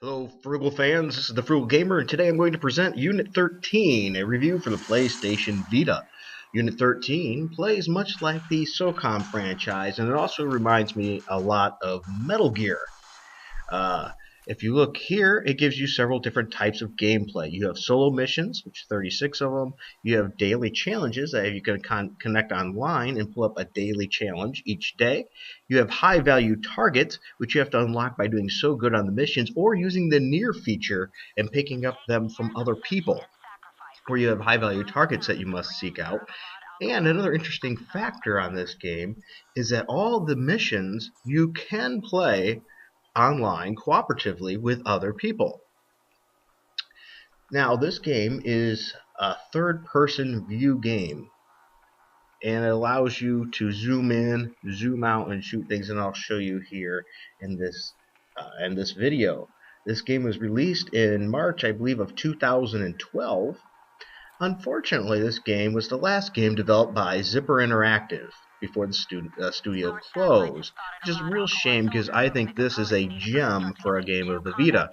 Hello, Frugal fans. This is the Frugal Gamer, and today I'm going to present Unit 13, a review for the PlayStation Vita. Unit 13 plays much like the SOCOM franchise, and it also reminds me a lot of Metal Gear. Uh, if you look here, it gives you several different types of gameplay. You have solo missions, which are 36 of them. You have daily challenges that you can connect online and pull up a daily challenge each day. You have high-value targets, which you have to unlock by doing so good on the missions or using the near feature and picking up them from other people. Where you have high-value targets that you must seek out. And another interesting factor on this game is that all the missions you can play online cooperatively with other people. Now, this game is a third-person view game, and it allows you to zoom in, zoom out, and shoot things, and I'll show you here in this video. This game was released in March, I believe, of 2012. Unfortunately, this game was the last game developed by Zipper Interactive before the studio closed, which is a real shame because I think this is a gem for a game of the Vita.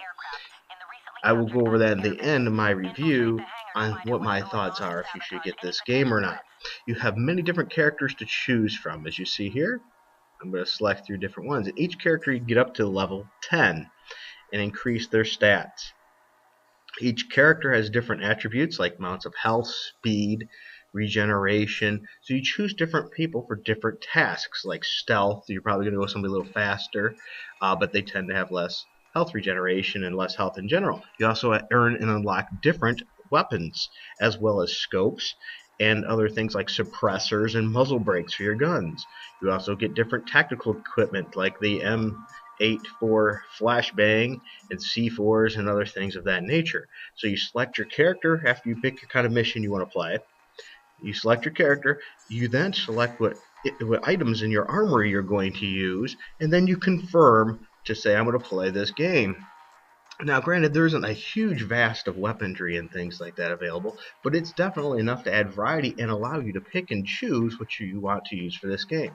I will go over that at the end of my review on what my thoughts are if you should get this game or not. You have many different characters to choose from. As you see here, I'm going to select through different ones. And each character you can get up to level 10 and increase their stats. Each character has different attributes like amounts of health, speed, regeneration. So you choose different people for different tasks, like stealth. You're probably going to go somebody a little faster, but they tend to have less health regeneration and less health in general. You also earn and unlock different weapons, as well as scopes and other things like suppressors and muzzle brakes for your guns. You also get different tactical equipment like the M8 for flashbang and C4s and other things of that nature. So you select your character after you pick your kind of mission you want to play. You select your character, you then select what items in your armory you're going to use, and then you confirm to say, I'm going to play this game. Now, granted, there isn't a huge vast of weaponry and things like that available, but it's definitely enough to add variety and allow you to pick and choose what you want to use for this game.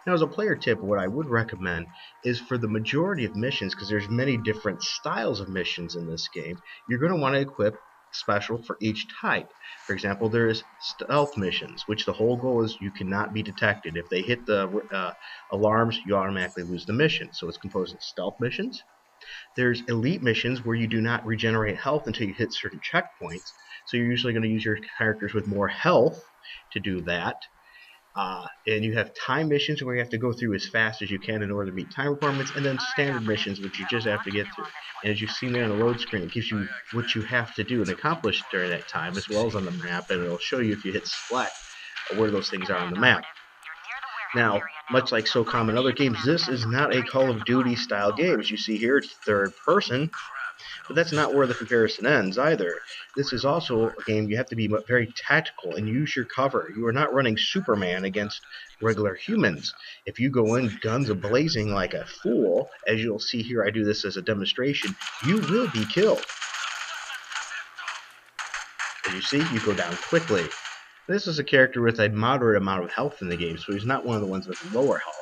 Now, as a player tip, what I would recommend is for the majority of missions, because there's many different styles of missions in this game, you're going to want to equip special for each type. For example, there's stealth missions, which the whole goal is you cannot be detected. If they hit the alarms, you automatically lose the mission. So it's composed of stealth missions. There's elite missions where you do not regenerate health until you hit certain checkpoints. So you're usually going to use your characters with more health to do that. And you have time missions where you have to go through as fast as you can in order to meet time requirements, and then standard missions which you just have to get through. And as you've seen there on the load screen, it gives you what you have to do and accomplish during that time, as well as on the map, and it'll show you if you hit select where those things are on the map. Now, much like SOCOM and other games, this is not a Call of Duty style game. As you see here, it's third person. But that's not where the comparison ends either. This is also a game you have to be very tactical and use your cover. You are not running Superman against regular humans. If you go in guns a-blazing like a fool, as you'll see here, I do this as a demonstration, you will be killed. As you see, you go down quickly. This is a character with a moderate amount of health in the game, so he's not one of the ones with lower health.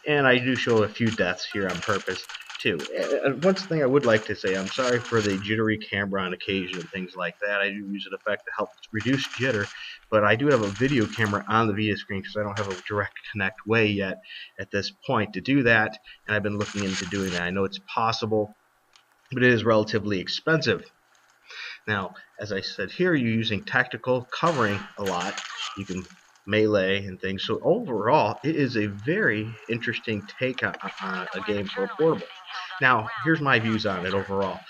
And I do show a few deaths here on purpose, too. And one thing I would like to say, I'm sorry for the jittery camera on occasion and things like that. I do use an effect to help reduce jitter, but I do have a video camera on the Vita screen because I don't have a direct connect way yet at this point to do that, and I've been looking into doing that. I know it's possible, but it is relatively expensive. Now, as I said here, you're using tactical covering a lot. You can melee and things. So overall, it is a very interesting take on a game for a portable. Now, here's my views on it overall.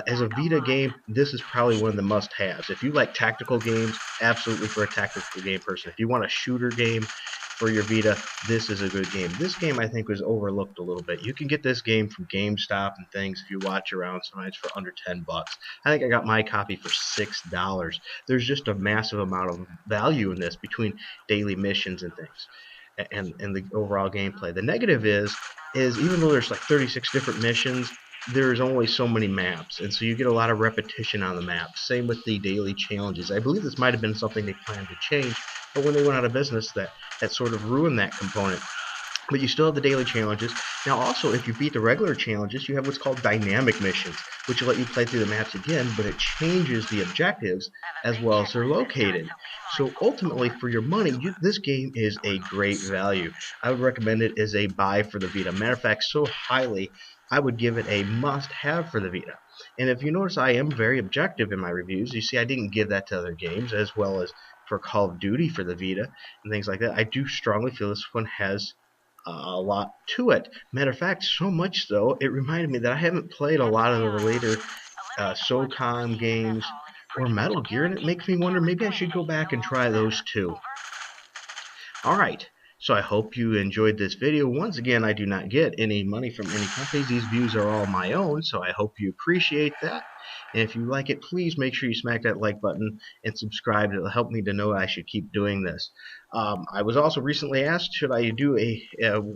As a Vita game, this is probably one of the must-haves. If you like tactical games, absolutely for a tactical game person. If you want a shooter game for your Vita, this is a good game. This game, I think, was overlooked a little bit. You can get this game from GameStop and things if you watch around sometimes for under $10. I think I got my copy for $6. There's just a massive amount of value in this between daily missions and things and the overall gameplay. The negative is even though there's like 36 different missions, there's only so many maps, and so you get a lot of repetition on the map. Same with the daily challenges. I believe this might have been something they planned to change, but when they went out of business, that sort of ruined that component. but you still have the daily challenges. Now also, if you beat the regular challenges, you have what's called dynamic missions, which will let you play through the maps again, but it changes the objectives as well as they're located. So ultimately, for your money, this game is a great value. I would recommend it as a buy for the Vita. Matter of fact, so highly, I would give it a must-have for the Vita. And if you notice, I am very objective in my reviews. You see, I didn't give that to other games, as well as for Call of Duty for the Vita and things like that. I do strongly feel this one has a lot to it. Matter of fact, so much so, it reminded me that I haven't played a lot of the later SOCOM games or Metal Gear, and it makes me wonder maybe I should go back and try those too. Alright, so I hope you enjoyed this video. Once again, I do not get any money from any companies. These views are all my own, so I hope you appreciate that. And if you like it, please make sure you smack that like button and subscribe. It'll help me to know I should keep doing this. I was also recently asked, should I do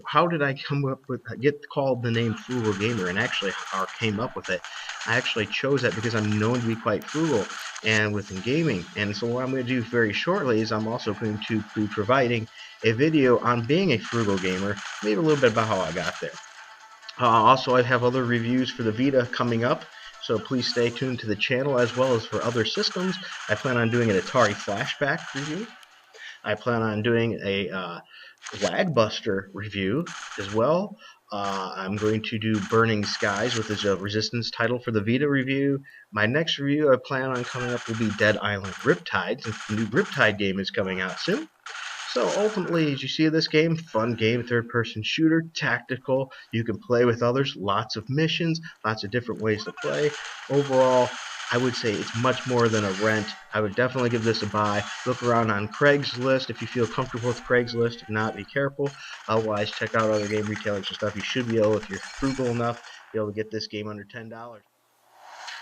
how did I come up with, get called the name Frugal Gamer, and actually came up with it. I actually chose that because I'm known to be quite frugal and within gaming. And so what I'm going to do very shortly is I'm also going to be providing a video on being a frugal gamer, maybe a little bit about how I got there. Also, I have other reviews for the Vita coming up, so please stay tuned to the channel as well as for other systems. I plan on doing an Atari Flashback review. I plan on doing a Lagbuster review as well. I'm going to do Burning Skies, with a Resistance title for the Vita review. My next review I plan on coming up will be Dead Island Riptide, since the new Riptide game is coming out soon. So ultimately, as you see this game, fun game, third-person shooter, tactical. You can play with others, lots of missions, lots of different ways to play. Overall, I would say it's much more than a rent. I would definitely give this a buy. Look around on Craigslist if you feel comfortable with Craigslist. If not, be careful. Otherwise, check out other game retailers and stuff. You should be able, if you're frugal enough, be able to get this game under $10.